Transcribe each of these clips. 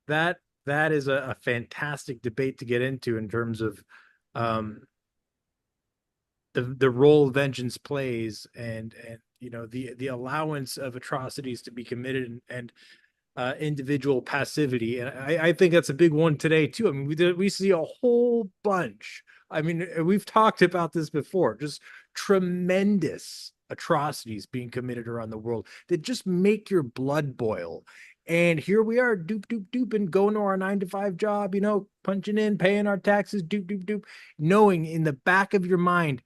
that that is a fantastic debate to get into in terms of um, the role vengeance plays, and the allowance of atrocities to be committed, and individual passivity. And I think that's a big one today too. I mean, we see a whole bunch. I mean, we've talked about this before, just tremendous atrocities being committed around the world that just make your blood boil. And here we are, doop, doop, doop, and going to our 9 to 5 job, punching in, paying our taxes, doop, doop, doop, knowing in the back of your mind,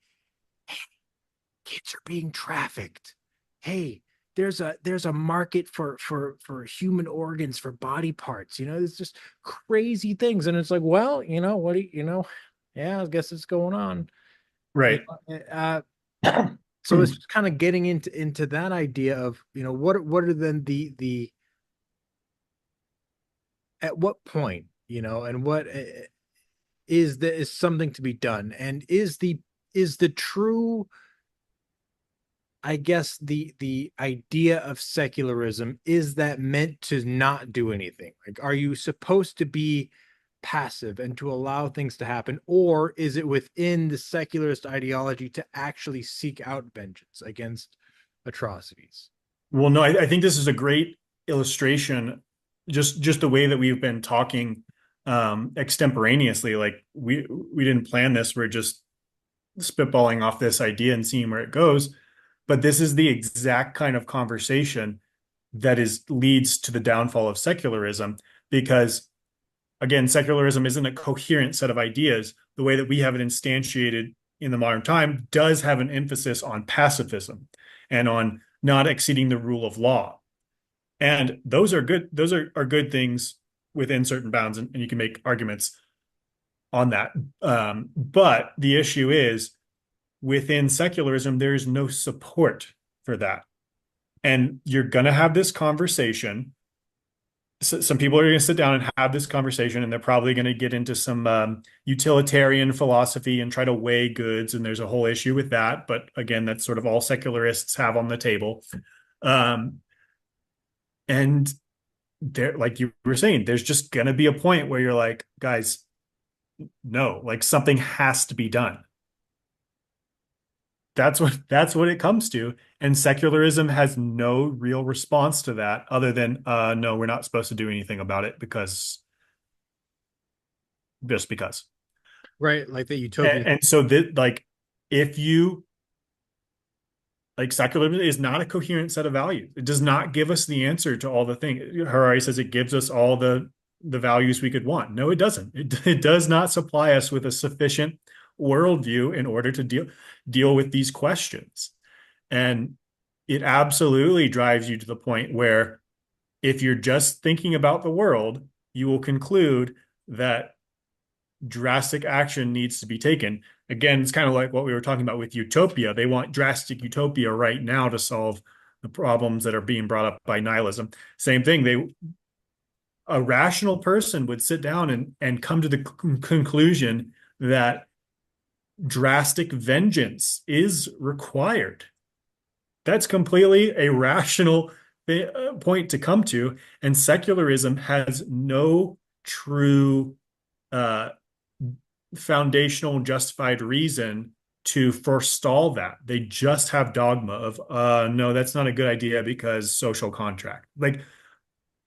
kids are being trafficked. Hey, there's a market for human organs, for body parts. It's just crazy things, and it's like, well, what do yeah, I guess it's going on. You Right. so it's just kind of getting into that idea of what are then the at what point, and what is something to be done, and is the true, I guess, the idea of secularism, is that meant to not do anything? Like, are you supposed to be passive and to allow things to happen, or is it within the secularist ideology to actually seek out vengeance against atrocities? Well, no, I think this is a great illustration, just the way that we've been talking extemporaneously. Like we didn't plan this. We're just spitballing off this idea and seeing where it goes. But this is the exact kind of conversation that is leads to the downfall of secularism because again, secularism isn't a coherent set of ideas. The way that we have it instantiated in the modern time does have an emphasis on pacifism and on not exceeding the rule of law. And those are good, are good things within certain bounds, and you can make arguments on that. But the issue is within secularism, there is no support for that. And you're going to have this conversation. Some people are going to sit down and have this conversation, and they're probably going to get into some utilitarian philosophy and try to weigh goods. And there's a whole issue with that. But again, that's sort of all secularists have on the table. Um, and there, like you were saying, there's just going to be a point where you're like, guys, no, like something has to be done. That's what it comes to. And secularism has no real response to that other than no, we're not supposed to do anything about it because just because. Right, like the And, utopian. and so that like if you like secularism is not a coherent set of values. It does not give us the answer to all the things. Harari says it gives us all the values we could want. No, it doesn't. It does not supply us with a sufficient worldview in order to deal with these questions. And it absolutely drives you to the point where if you're just thinking about the world, you will conclude that drastic action needs to be taken. Again, it's kind of like what we were talking about with utopia. They want drastic utopia right now to solve the problems that are being brought up by nihilism. Same thing. A rational person would sit down and come to the conclusion that drastic vengeance is required. That's completely a rational point to come to. And secularism has no true uh, foundational justified reason to forestall that. They just have dogma of, no, that's not a good idea because social contract. Like,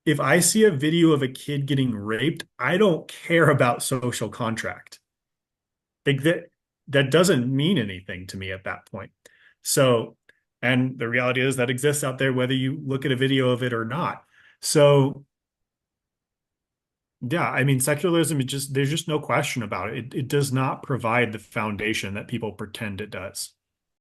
if I see a video of a kid getting raped, I don't care about social contract. Like that doesn't mean anything to me at that point. So, and the reality is that exists out there whether you look at a video of it or not. So, yeah, I mean, secularism is just, there's just no question about it. It does not provide the foundation that people pretend it does.